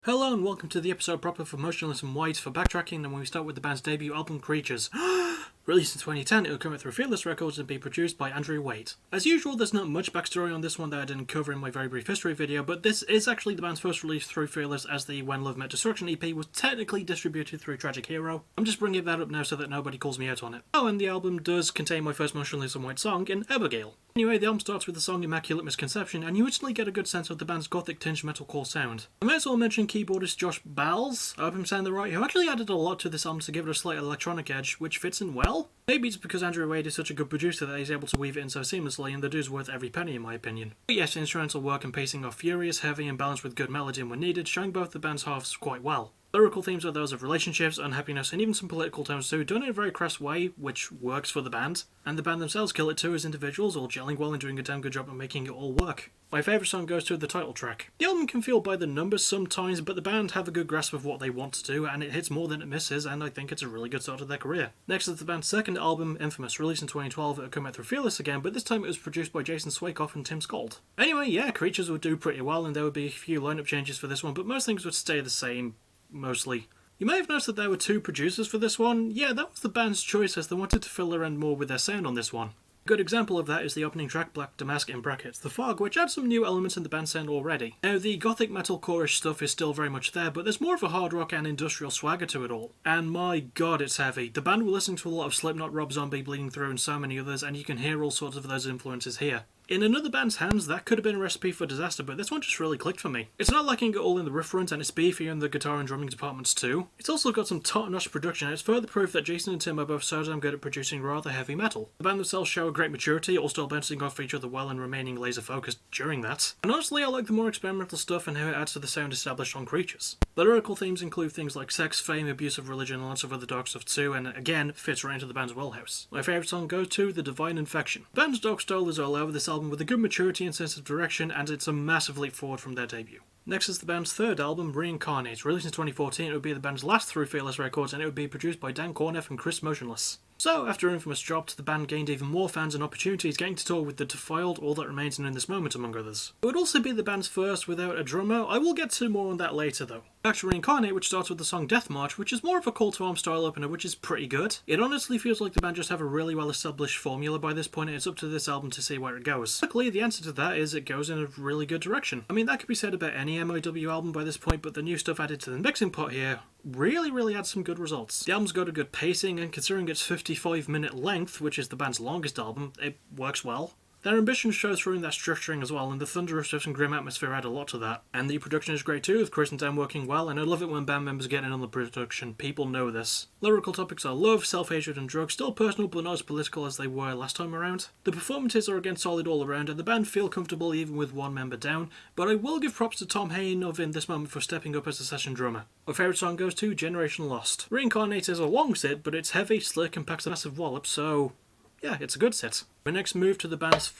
Hello and welcome to the episode proper for Motionless in White for backtracking, and when we start with the band's debut album Creatures. Released in 2010, it will come out through Fearless Records and be produced by Andrew Waite. As usual, there's not much backstory on this one that I didn't cover in my very brief history video, but this is actually the band's first release through Fearless, as the When Love Met Destruction EP was technically distributed through Tragic Hero. I'm just bringing that up now so that nobody calls me out on it. Oh, and the album does contain my first Motionless in White song in Abigail. Anyway, the album starts with the song Immaculate Misconception, and you instantly get a good sense of the band's gothic tinged metalcore sound. I might as well mention keyboardist Josh Bals, I hope I'm saying that right, who actually added a lot to this album to give it a slight electronic edge, which fits in well. Maybe it's because Andrew Waite is such a good producer that he's able to weave it in so seamlessly, and the dude's worth every penny in my opinion. But yes, the instrumental work and pacing are furious, heavy, and balanced with good melody when needed, showing both the band's halves quite well. Lyrical themes are those of relationships, unhappiness, and even some political tones too, done in a very crass way, which works for the band. And the band themselves kill it too as individuals, all gelling well and doing a damn good job of making it all work. My favourite song goes to the title track. The album can feel by the numbers sometimes, but the band have a good grasp of what they want to do, and it hits more than it misses, and I think it's a really good start to their career. Next is the band's second album, Infamous, released in 2012. It would come out through Fearless again, but this time it was produced by Jason Swakoff and Tim Skold. Anyway, yeah, Creatures would do pretty well, and there would be a few lineup changes for this one, but most things would stay the same, mostly. You may have noticed that there were two producers for this one. Yeah, that was the band's choice, as they wanted to fill around more with their sound on this one. A good example of that is the opening track, Black Damask in brackets, The Fog, which adds some new elements in the band sound already. Now, the gothic metalcore-ish stuff is still very much there, but there's more of a hard rock and industrial swagger to it all. And my god, it's heavy. The band were listening to a lot of Slipknot, Rob Zombie, Bleeding Through, and so many others, and you can hear all sorts of those influences here. In another band's hands, that could have been a recipe for disaster, but this one just really clicked for me. It's not lacking at all in the riff runs, and it's beefy in the guitar and drumming departments too. It's also got some top-notch production, and it's further proof that Jason and Tim are both so damn good at producing rather heavy metal. The band themselves show a great maturity, all still bouncing off each other well and remaining laser-focused during that. And honestly, I like the more experimental stuff and how it adds to the sound established on Creatures. The lyrical themes include things like sex, fame, abuse of religion, and lots of other dark stuff too, and again, fits right into the band's wheelhouse. My favourite song goes to The Divine Infection. The band's dark style is all over this album with a good maturity and sense of direction, and it's a massive leap forward from their debut. Next is the band's third album, Reincarnate. Released in 2014, it would be the band's last through Fearless Records, and it would be produced by Dan Corneff and Chris Motionless. So, after Infamous dropped, the band gained even more fans and opportunities, getting to tour with The Defiled, All That Remains, and In This Moment, among others. It would also be the band's first without a drummer. I will get to more on that later though. Back to Reincarnate, which starts with the song Death March, which is more of a call to arms style opener, which is pretty good. It honestly feels like the band just have a really well established formula by this point, and it's up to this album to see where it goes. Luckily, the answer to that is it goes in a really good direction. I mean, that could be said about any MIW album by this point, but the new stuff added to the mixing pot here really adds some good results. The album's got a good pacing, and considering its 55-minute length, which is the band's longest album, it works well. Their ambition shows through in their structuring as well, and the thunderous riffs and grim atmosphere add a lot to that. And the production is great too, with Chris and Dan working well, and I love it when band members get in on the production. People know this. Lyrical topics are love, self-hatred, and drugs, still personal but not as political as they were last time around. The performances are again solid all around, and the band feel comfortable even with one member down, but I will give props to Tom Hain of In This Moment for stepping up as a session drummer. My favourite song goes to Generation Lost. Reincarnate is a long sit, but it's heavy, slick, and packs a massive wallop, so yeah, it's a good sit. We next move to the band's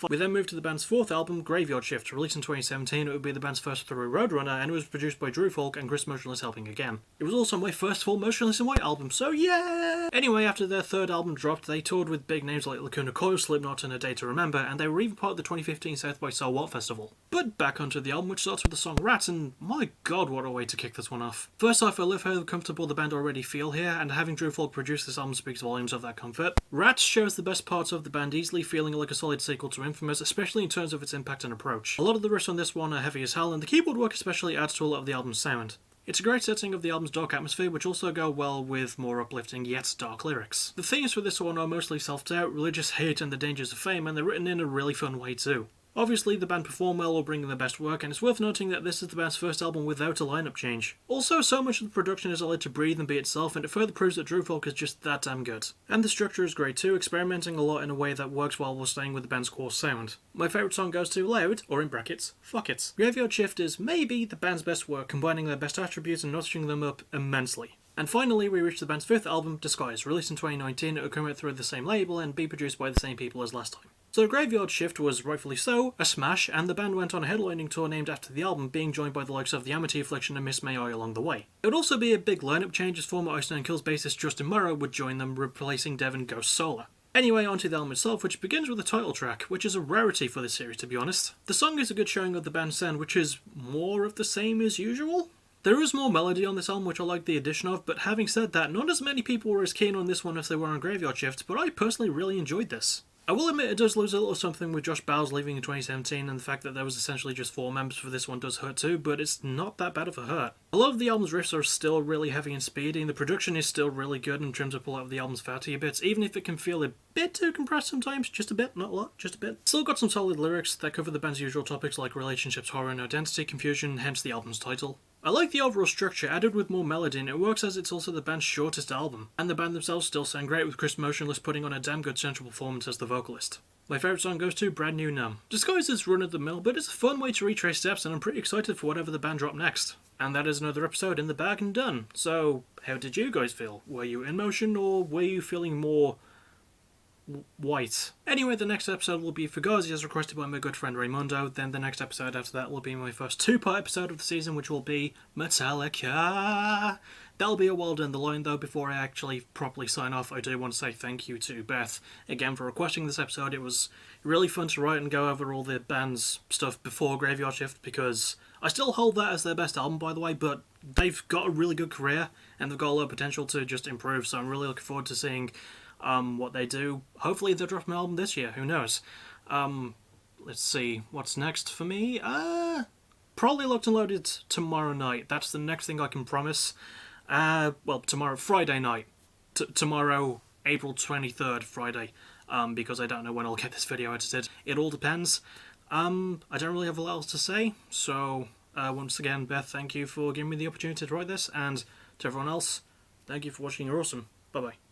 We then moved to the band's fourth album, Graveyard Shift. Released in 2017, it would be the band's first through Roadrunner, and it was produced by Drew Falk and Chris Motionless helping again. It was also my first full Motionless in White album, so yeah! Anyway, after their third album dropped, they toured with big names like Lacuna Coil, Slipknot, and A Day to Remember, and they were even part of the 2015 South by So What festival. But back onto the album, which starts with the song Rats, and my god, what a way to kick this one off. First off, I love how comfortable the band already feel here, and having Drew Falk produce this album speaks volumes of that comfort. Rats shows the best parts of the band, easily feeling like a solid sequel to Infamous, especially in terms of its impact and approach. A lot of the riffs on this one are heavy as hell, and the keyboard work especially adds to a lot of the album's sound. It's a great setting of the album's dark atmosphere, which also go well with more uplifting yet dark lyrics. The themes for this one are mostly self-doubt, religious hate, and the dangers of fame, and they're written in a really fun way too. Obviously, the band perform well while bringing their best work, and it's worth noting that this is the band's first album without a lineup change. Also, so much of the production is allowed to breathe and be itself, and it further proves that Drew Falk is just that damn good. And the structure is great too, experimenting a lot in a way that works well while staying with the band's core sound. My favourite song goes to Loud, or in brackets, Fuck It. Graveyard Shift is maybe the band's best work, combining their best attributes and notching them up immensely. And finally, we reach the band's fifth album, Disguise. Released in 2019, it will come out through the same label and be produced by the same people as last time. So Graveyard Shift was, rightfully so, a smash, and the band went on a headlining tour named after the album, being joined by the likes of The Amity Affliction and Miss May I along the way. It would also be a big lineup change, as former Ice Nine Kills bassist Justin Morrow would join them, replacing Devin Ghost Solar. Anyway, onto the album itself, which begins with the title track, which is a rarity for this series, to be honest. The song is a good showing of the band's sound, which is more of the same as usual. There is more melody on this album, which I like the addition of, but having said that, not as many people were as keen on this one as they were on Graveyard Shift, but I personally really enjoyed this. I will admit it does lose a little something with Josh Bowles leaving in 2017, and the fact that there was essentially just 4 members for this one does hurt too, but it's not that bad of a hurt. A lot of the album's riffs are still really heavy and speedy, and the production is still really good in terms of pull out of the album's fattier bits, even if it can feel a bit too compressed sometimes, just a bit, not a lot, just a bit. Still got some solid lyrics that cover the band's usual topics like relationships, horror, and identity confusion, hence the album's title. I like the overall structure, added with more melody, and it works as it's also the band's shortest album, and the band themselves still sound great, with Chris Motionless putting on a damn good central performance as the vocalist. My favourite song goes to Brand New Numb. Disguised as run-of-the-mill, but it's a fun way to retrace steps, and I'm pretty excited for whatever the band drop next. And that is another episode in the bag and done. So, how did you guys feel? Were you in motion, or were you feeling more white? Anyway, the next episode will be Fugazi as requested by my good friend Raymundo. Then the next episode after that will be my first 2-part episode of the season, which will be Metallica. That'll be a while down the line though. Before I actually properly sign off, I do want to say thank you to Beth again for requesting this episode. It was really fun to write and go over all the band's stuff before Graveyard Shift, because I still hold that as their best album, by the way, but they've got a really good career and they've got a lot of potential to just improve, so I'm really looking forward to seeing what they do. Hopefully they'll drop an album this year, who knows. Let's see, what's next for me? Probably Locked and Loaded tomorrow night. That's the next thing I can promise. Well, tomorrow, Friday night. Tomorrow, April 23rd, Friday. Because I don't know when I'll get this video edited. It all depends. I don't really have a lot else to say, so once again, Beth, thank you for giving me the opportunity to write this, and to everyone else, thank you for watching. You're awesome. Bye-bye.